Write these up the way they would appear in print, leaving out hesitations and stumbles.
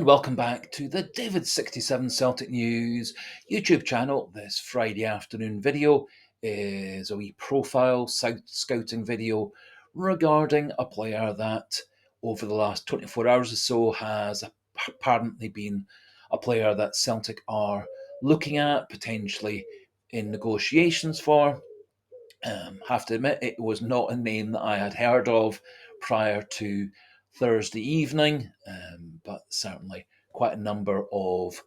welcome back to the David67 Celtic News YouTube channel. This Friday afternoon video is a wee profile scouting video regarding a player that over the last 24 hours or so has apparently been a player that Celtic are looking at, potentially in negotiations for. Have to admit, it was not a name that I had heard of prior to Thursday evening, but certainly quite a number of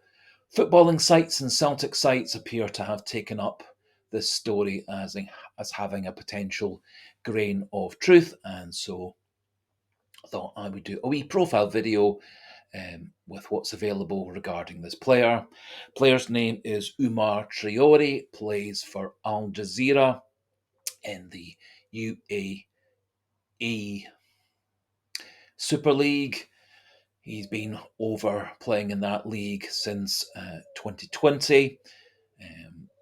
footballing sites and Celtic sites appear to have taken up this story as having a potential grain of truth, and so I thought I would do a wee profile video with what's available regarding this player. Player's name is OUMAR TRAORE, plays for Al Jazira in the UAE Super League. He's been over playing in that league since 2020.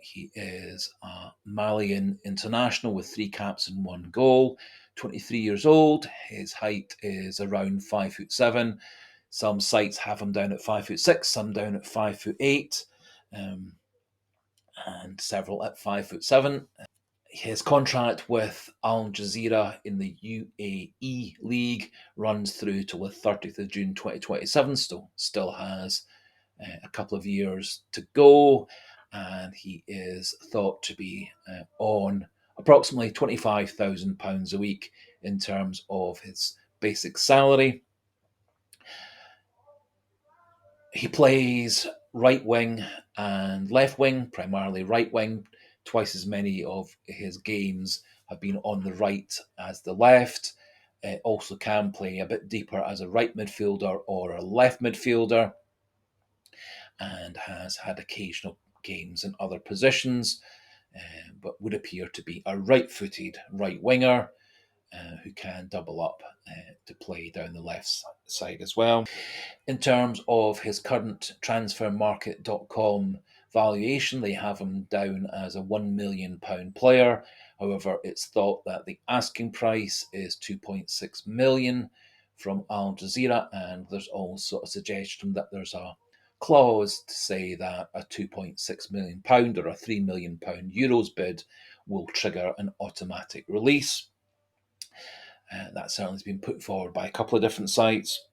He is a Malian international with 3 caps and 1 goal. 23 years old. His height is around 5'7". Some sites have him down at 5'6", some down at 5'8", and several at 5'7". His contract with Al Jazira in the UAE League runs through till the 30th of June 2027, still has a couple of years to go, and he is thought to be on approximately £25,000 a week in terms of his basic salary. He plays right wing and left wing, primarily right wing. Twice as many of his games have been on the right as the left. Also can play a bit deeper as a right midfielder or a left midfielder, and has had occasional games in other positions, but would appear to be a right-footed right winger who can double up to play down the left side as well. In terms of his current transfermarket.com valuation, they have him down as a £1 million player. However, it's thought that the asking price is £2.6 million from Al Jazira, and there's also a suggestion that there's a clause to say that a £2.6 million or a £3 million Euros bid will trigger an automatic release. That certainly has been put forward by a couple of different sites.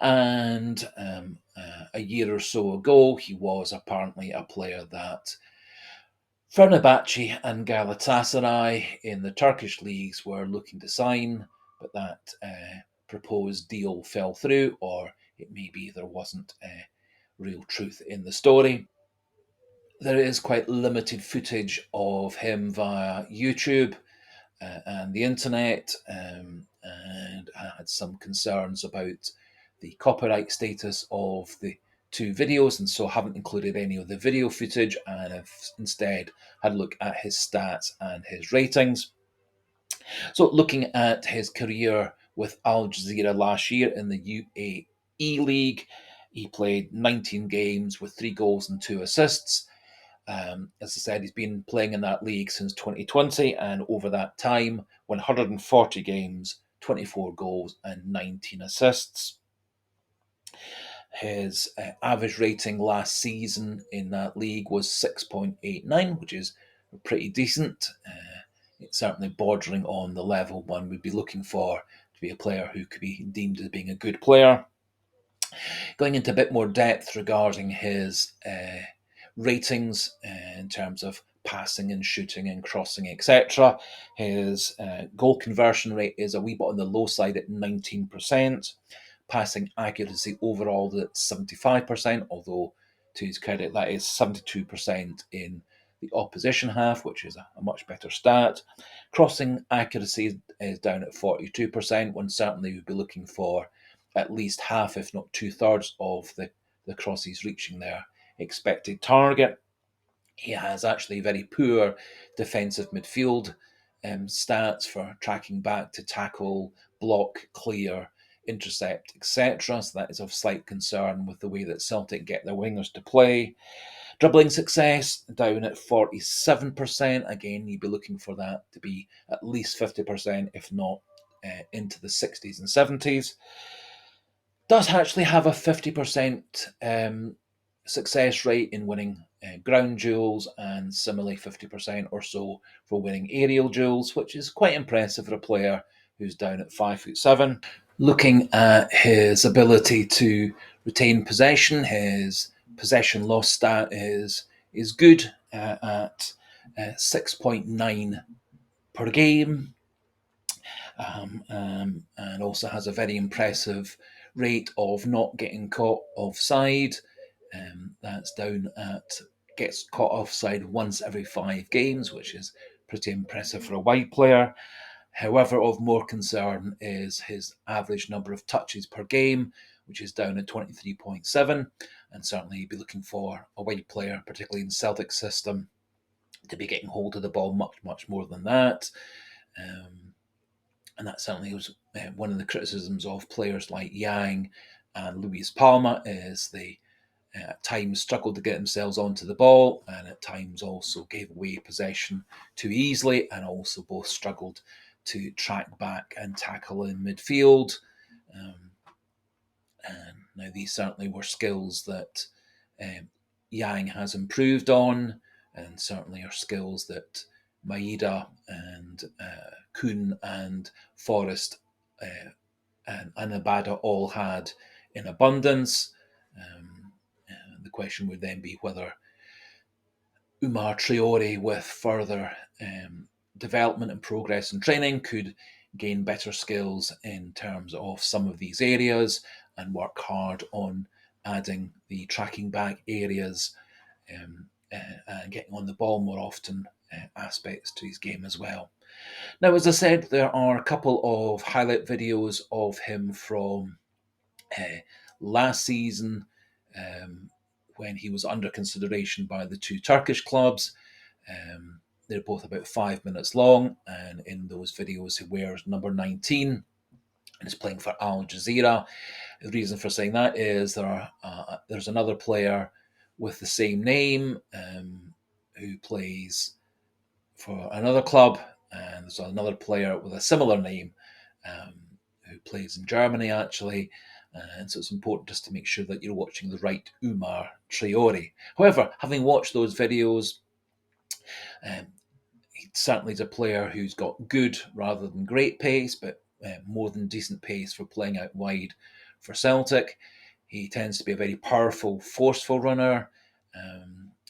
And a year or so ago, he was apparently a player that Fenerbahce and Galatasaray in the Turkish leagues were looking to sign, but that proposed deal fell through, or it may be there wasn't real truth in the story. There is quite limited footage of him via YouTube and the internet, and I had some concerns about the copyright status of the 2 videos, and so haven't included any of the video footage, and have instead had a look at his stats and his ratings. So looking at his career with Al Jazira last year in the UAE League, he played 19 games with 3 goals and 2 assists. As I said, he's been playing in that league since 2020, and over that time, 140 games, 24 goals, and 19 assists. His average rating last season in that league was 6.89, which is pretty decent. It's certainly bordering on the level one would be looking for to be a player who could be deemed as being a good player. Going into a bit more depth regarding his ratings in terms of passing and shooting and crossing, etc. His goal conversion rate is a wee bit on the low side at 19%. Passing accuracy overall at 75%, although to his credit, that is 72% in the opposition half, which is a much better stat. Crossing accuracy is down at 42%, when certainly we'd be looking for at least half, if not 2/3 of the crosses reaching their expected target. He has actually very poor defensive midfield stats for tracking back to tackle, block, clear, intercept, etc. So that is of slight concern with the way that Celtic get their wingers to play. Dribbling success down at 47%. Again, you'd be looking for that to be at least 50%, if not into the 60s and 70s. Does actually have a 50% success rate in winning ground duels, and similarly 50% or so for winning aerial duels, which is quite impressive for a player who's down at 5'7". Looking at his ability to retain possession, his possession loss stat is good at 6.9 per game, and also has a very impressive rate of not getting caught offside. That's down at gets caught offside once every 5 games, which is pretty impressive for a wide player. However, of more concern is his average number of touches per game, which is down at 23.7. And certainly you'd be looking for a wide player, particularly in Celtic's system, to be getting hold of the ball much, much more than that. And that certainly was one of the criticisms of players like Yang and Luis Palma, is they at times struggled to get themselves onto the ball, and at times also gave away possession too easily, and also both struggled to track back and tackle in midfield. Um, and now these certainly were skills that um, Yang has improved on, and certainly are skills that Maeda and Kuhn and Forrest and Anabada all had in abundance. The question would then be whether OUMAR TRAORE, with further development and progress and training, could gain better skills in terms of some of these areas and work hard on adding the tracking back areas and getting on the ball more often aspects to his game as well. Now, as I said, there are a couple of highlight videos of him from last season, when he was under consideration by the two Turkish clubs. They're both about 5 minutes long, and in those videos, he wears number 19 and is playing for Al Jazira. The reason for saying that is there's another player with the same name who plays for another club, and there's another player with a similar name um, who plays in Germany actually. And so it's important just to make sure that you're watching the right OUMAR TRAORE. However, having watched those videos, um, he certainly is a player who's got good rather than great pace, but more than decent pace for playing out wide for Celtic. He tends to be a very powerful, forceful runner.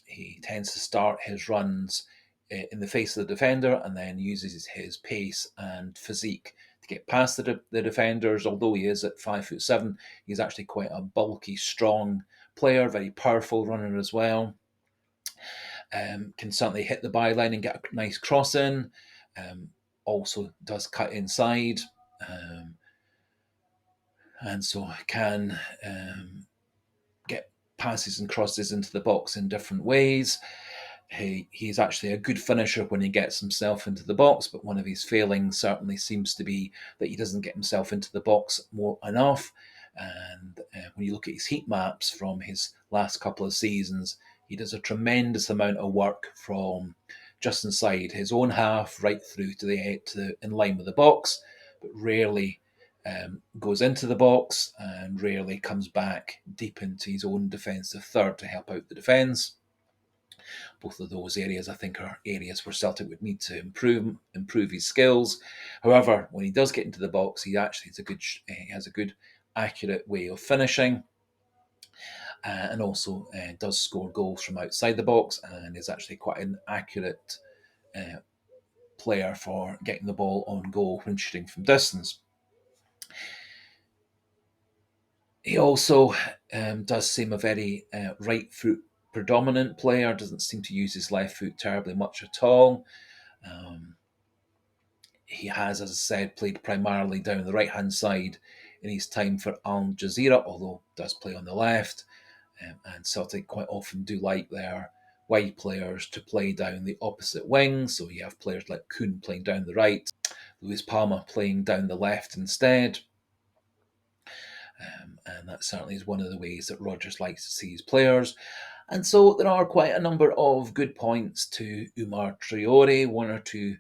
He tends to start his runs in the face of the defender and then uses his pace and physique to get past the defenders. Although he is at 5'7", he's actually quite a bulky, strong player, very powerful runner as well. Can certainly hit the byline and get a nice cross in. Also does cut inside, and so can get passes and crosses into the box in different ways. He's actually a good finisher when he gets himself into the box, but one of his failings certainly seems to be that he doesn't get himself into the box more enough. And when you look at his heat maps from his last couple of seasons, he does a tremendous amount of work from just inside his own half right through to the in line with the box, but rarely goes into the box and rarely comes back deep into his own defensive third to help out the defence. Both of those areas, I think, are areas where Celtic would need to improve his skills. However, when he does get into the box, he actually has a good, accurate way of finishing, and also does score goals from outside the box, and is actually quite an accurate uh, player for getting the ball on goal when shooting from distance. He also does seem a very right foot predominant player, doesn't seem to use his left foot terribly much at all. Um, he has, as I said, played primarily down the right hand side in his time for Al Jazira, although does play on the left. And Celtic quite often do like their wide players to play down the opposite wing. So you have players like Kuhn playing down the right, Luis Palma playing down the left instead. And that certainly is one of the ways that Rodgers likes to see his players. And so there are quite a number of good points to OUMAR TRAORE, one or two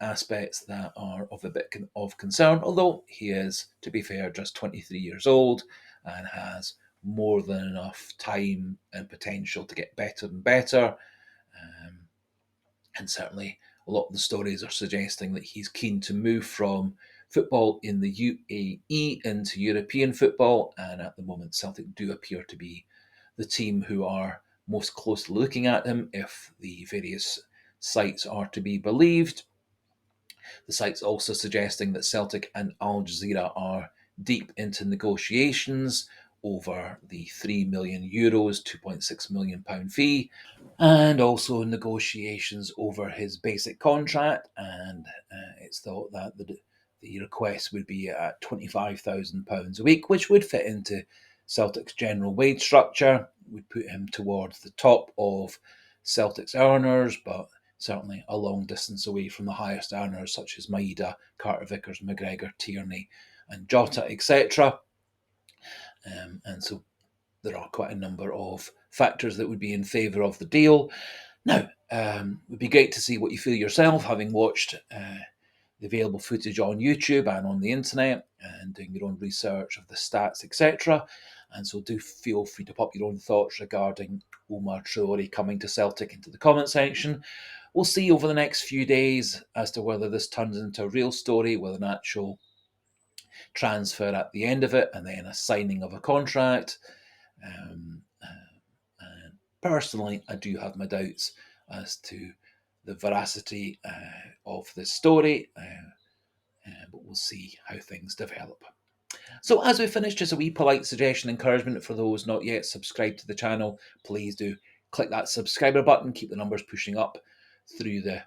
aspects that are of a bit of concern, although he is, to be fair, just 23 years old and has more than enough time and potential to get better and better. And certainly a lot of the stories are suggesting that he's keen to move from football in the UAE into European football, and at the moment Celtic do appear to be the team who are most closely looking at him, if the various sites are to be believed. The site's also suggesting that Celtic and Al Jazira are deep into negotiations over the €3 million, £2.6 million fee, and also negotiations over his basic contract. And it's thought that the request would be at £25,000 a week, which would fit into Celtic's general wage structure, would put him towards the top of Celtic's earners, but certainly a long distance away from the highest earners such as Maeda, Carter-Vickers, McGregor, Tierney and Jota, etc. And so there are quite a number of factors that would be in favour of the deal. Now, it would be great to see what you feel yourself, having watched the available footage on YouTube and on the internet and doing your own research of the stats, etc. And so do feel free to pop your own thoughts regarding OUMAR TRAORE coming to Celtic into the comment section. We'll see over the next few days as to whether this turns into a real story with an actual transfer at the end of it and then a signing of a contract. And personally, I do have my doubts as to the veracity of this story, but we'll see how things develop. So as we finish, just a wee polite suggestion, encouragement for those not yet subscribed to the channel. Please do click that subscriber button, keep the numbers pushing up through the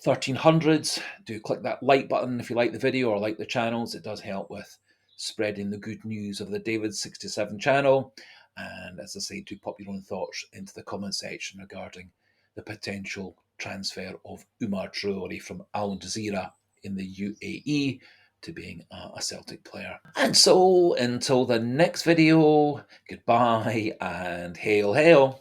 1300s. Do click that like button if you like the video or like the channels. It does help with spreading the good news of the David67 channel. And as I say, do pop your own thoughts into the comment section regarding the potential transfer of OUMAR TRAORE from Al Jazira in the UAE to being a Celtic player. And so until the next video, goodbye and hail hail.